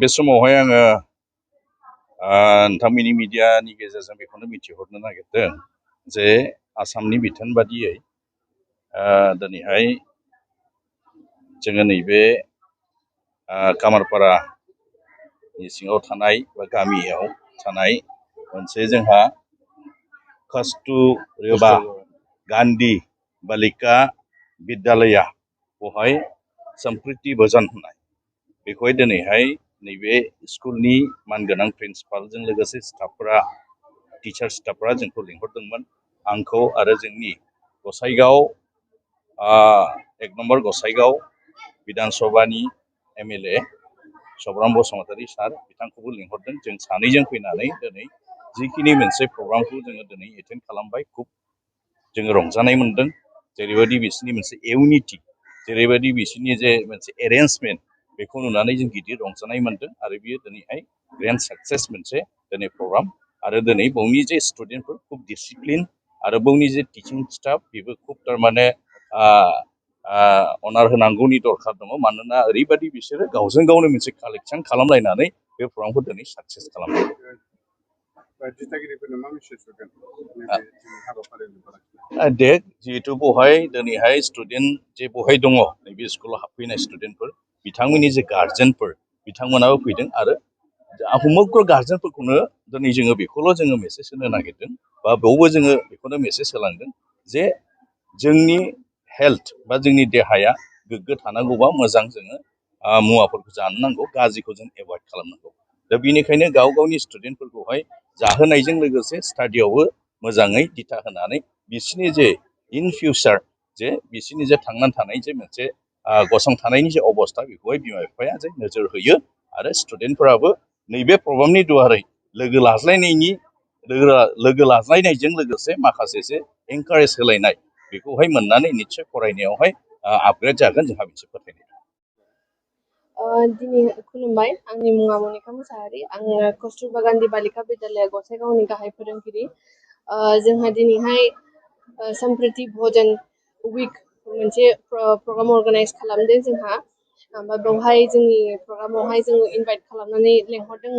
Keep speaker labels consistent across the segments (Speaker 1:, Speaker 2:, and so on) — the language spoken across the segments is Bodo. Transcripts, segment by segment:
Speaker 1: बे समावहाय आङो नोंथांमोननि मिडियानि गेजेरजों बेखौनो मिथिहरनो नागिरदों जे आसामनि बिथोन बादियै दिनैहाय जोङो नैबे कामारपारानि सिङाव थानाय बा गामियाव थानाय मोनसे जोंहा कस्तुरबा गान्धी बालिका बिद्यालया बेवहाय सम्प्रिति भजन होनाय बेखौहाय दिनैहाय नैबे स्कुलनि मानगोनां प्रिन्सिपालजों लोगोसे स्टाफफोरा टिचार स्टाफफोरा जोंखौ लिंहरदोंमोन आंखौ आरो जोंनि गसाइगाव 1 नम्बर गसाइगाव विधान सभानि MLA सब्राम बसुमतारी सार बिथांखौबो लिंहरदों जों सानैजों फैनानै दिनै जिखिनि मोनसे प्रग्रामखौ जोङो दिनै एटेन्ड खालामबाय खुब जोङो रंजानाय मोनदों जेरैबायदि बिसोरनि मोनसे इउनिटि जेरैबायदि बिसोरनि जे मोनसे एरेन्जमेन्ट बेखौ नुनानै जों गिदिर रंजानाय मोनदों आरो बियो दिनैहाय ग्रेन्ड साक्सेस मोनसे दिनै प्रग्राम आरो दिनै बावनि जे स्टुडेन्टफोर खुब डिसिप्लिन आरो बावनि जे टिचिं स्टाफ बेबो खुब थारमाने अनार होनांगौनि दरकार दङ मानोना ओरैबायदि बिसोरो गावजों गावनो मोनसे कालेक्सन खालामलायनानै बे प्रग्रामखौ दिनै साक्सेस खालामदों दे जिहेतु बेवहाय दिनैहाय स्टुडेन्ट जे बेवहाय दङ नैबे स्कुलाव हाबफैनाय स्टुडेन्टफोर बिथांमोननि जे गार्जेनफोर बिथांमोनाबो फैदों आरो समग्र गार्जेनफोरखौनो दिनै जोङो बेखौल' जोङो मेसेज होनो नागिरदों बा बेयावबो जोङो बेखौनो मेसेज होलांदों जे जोंनि हेल्थ बा जोंनि देहाया गोग्गो थानांगौबा मोजां जोङो मुवाफोरखौ जानो नांगौ गाज्रिखौ जों एभयड खालामनांगौ दा बेनिखायनो गाव गावनि स्टुडेन्टफोरखौहाय जाहोनायजों लोगोसे स्टाडियावबो मोजाङै दिथा होनानै बिसोरनि जे इन फिउचार जे बिसोरनि जे थांनानै थानाय जे मोनसे गसंथानायनि जे अबस्था बेखौहाय बिमा बिफाया जे नोजोर होयो आरो स्टुडेन्टफोराबो नैबे प्रग्रामनि दुवारै लोगो लाज्लायनायजों लोगोसे माखासे जे एनकारेज होलायनाय बेखौहाय मोननानै निस्सय फरायनायावहाय आपग्रेड जागोन जोंहा मोनसे फोथायनाय
Speaker 2: दिनै खुलुमबाय आंनि मुङा मनिका मुसाहारि आङो कस्तुरबा गान्धी बालिका बिद्यालय गसाइगावनि गाहाय फोरोंगिरि जोंहा दिनैहाय सम्प्रिति भजन उइक मोनसे प्रग्राम अर्गानाइज खालामदों जोंहा ओमफ्राय बेवहाय जोंनि प्रग्रामावहाय जोङो इनभाइट खालामनानै लेंहरदों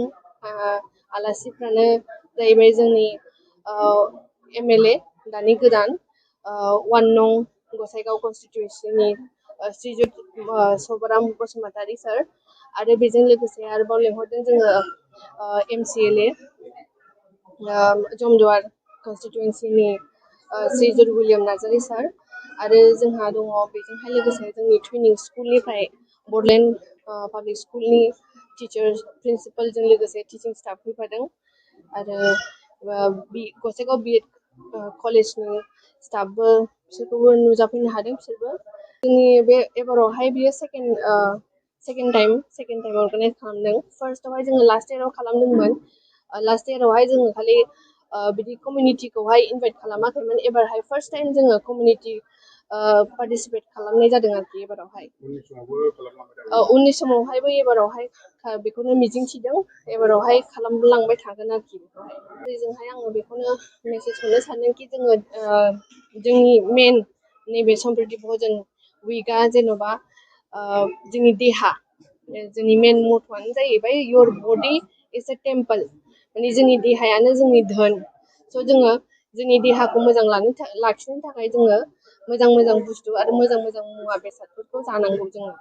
Speaker 2: आलासिफ्रानो जाहैबाय जोंनि MLA दानि गोदान 1 नं गसाइगाव कन्स्टिटिउन्सिनि श्रीजुत सब्राम बसुमतारी सार आरो बेजों लोगोसे आरोबाव लेंहरदों जोङो MCLA जमदुवार कन्स्टिटिउन्सिनि श्रीजुत विलियम नार्जारी सार आरो जोंहा दङ बेजोंहाय लोगोसे जोंनि ट्रेनिं स्कुलनिफ्राय बडलेण्ड पाब्लिक स्कुलनि टिचार्स प्रिन्सिपालजों लोगोसे टिचिं स्टाफ फैफादों आरो गसाइगाव BEd कलेजनि स्टाफबो बिसोरखौबो नुजाफैनो हादों बिसोरबो जोंनि बे एबारावहाय बियो सेकेन्ड टाइम अर्गानाइज खालामदों फार्स्टआवहाय जोङो लास्ट इयाराव खालामदोंमोन लास्ट इयारावहाय जोङो खालि बिदि कमिउनिटिखौहाय इनभाइट खालामाखैमोन एबारहाय फार्स्ट टाइम जोङो कमिउनिटि पार्टिसिपेट खालामनाय जादों आरोखि एबारावहाय उननि समावहायबो एबारावहाय बेखौनो मिजिंथिदों एबारावहाय खालामलांबाय थागोन आरोखि बेखौहाय बेजोंहाय आङो बेखौनो मेसेज हरनो सानदोंखि जोङो जोंनि मेन नैबे सम्प्रिति भजन उइकआ जेन'बा जोंनि देहा जोंनि मेन मट'आनो जाहैबाय your body is a temple माने जोंनि देहायानो जोंनि धोन स' जोङो जोंनि देहाखौ मोजां लाखिनो थाखाय जोङो मोजां बुस्थु आरो मोजां मुवा बेसादफोरखौ जानांगौ जोङो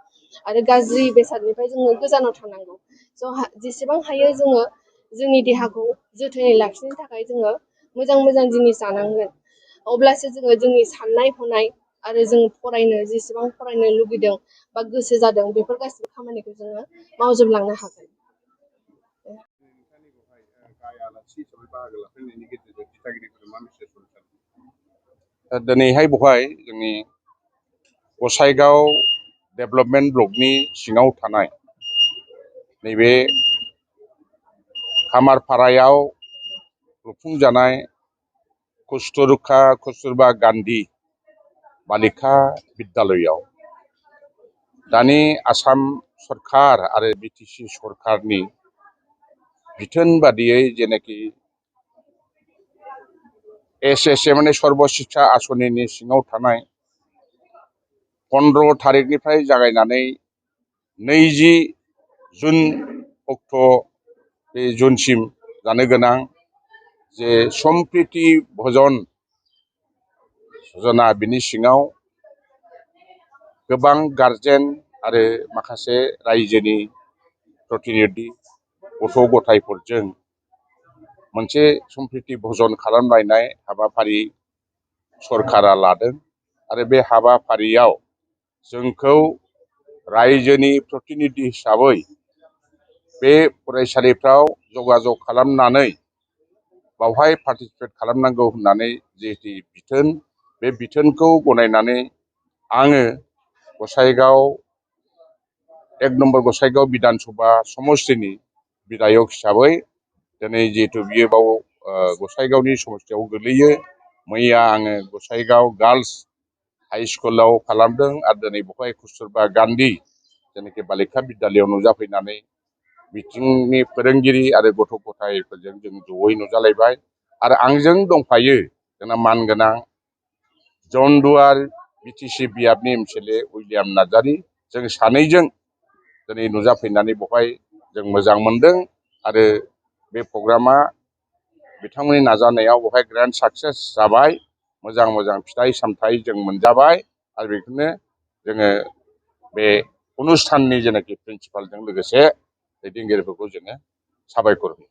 Speaker 2: आरो गाज्रि बेसादनिफ्राय जोङो गोजानाव थानांगौ स' जेसेबां हायो जोङो जोंनि देहाखौ जोथोनै लाखिनो थाखाय जोङो मोजां जिनिस जानांगोन अब्लासो जोङो जोंनि साननाय हनाय आरो जों जेसेबां फरायनो लुगैदों बा गोसो जादों बेफोर गासिबो खामानिखौ जोङो मावजोबलांनो हागोन
Speaker 3: दिनैहाय बेवहाय जोंनि गसाइगाव डेभेलपमेन्ट ब्लकनि सिङाव थानाय नैबे कामारपारायाव लुफुंजानाय कस्तुरबा गान्धी बालिका बिद्यालयाव दानि आसाम सरकार आरो BTC सरकारनि बिथोन बादियै जेनाखि SSA माने सर्व शिक्षा आसनिनि सिङाव थानाय 15 थारिखनिफ्राय जागायनानै 20 जुन अक्ट' बे जुनसिम जानो गोनां जे सम्प्रिति भजन जजना बिनि सिङाव गोबां गारजेन आरो माखासे रायजोनि प्रतिनिधि गथ' गथायफोरजों मोनसे सम्प्रिति भजन खालामलायनाय हाबाफारि सरकारा लादों आरो बे हाबाफारियाव जोंखौ रायजोनि प्रतिनिधि हिसाबै बे फरायसालिफ्राव जगाजग खालामनानै बावहाय पार्टिसिपेट खालामनांगौ होननानै जिहेतु बिथोन बे बिथोनखौ गनायनानै आङो गसाइगाव 1 नम्बर गसाइगाव बिधान सभा समष्टिनि बिधायक हिसाबै दिनै जिहेतु बियो बाव गसाइगावनि समष्टियाव गोग्लैयो मैया आङो गसाइगाव गार्लस हाई स्कुलाव खालामदों आरो दिनै बेवहाय कस्तुरबा गान्धी जेनाखि बालिका बिद्यालयआव नुजाफैनानै बिथिंनि फोरोंगिरि आरो गथ' गथायफोरजों जों जयै नुजालायबाय आरो आंजों दंफायो जोंना मानगोनां जन्धुवार बिटिसि बियाबनि एमसिएलए उइलियाम नार्जारी जों सानैजों दिनै नुजाफैनानै बेवहाय जों मोजां मोनदों आरो बे प्रग्रामा बिथांमोननि नाजानायाव बेवहाय ग्रेन्ड साक्सेस जाबाय मोजां मोजां फिथाइ सामथाइ जों मोनजाबाय आरो बेखौनो जोङो बे अनुस्थाननि जेनाखि प्रिन्सिपालजों लोगोसे दैदेनगिरिफोरखौ जोङो साबायखर होयो।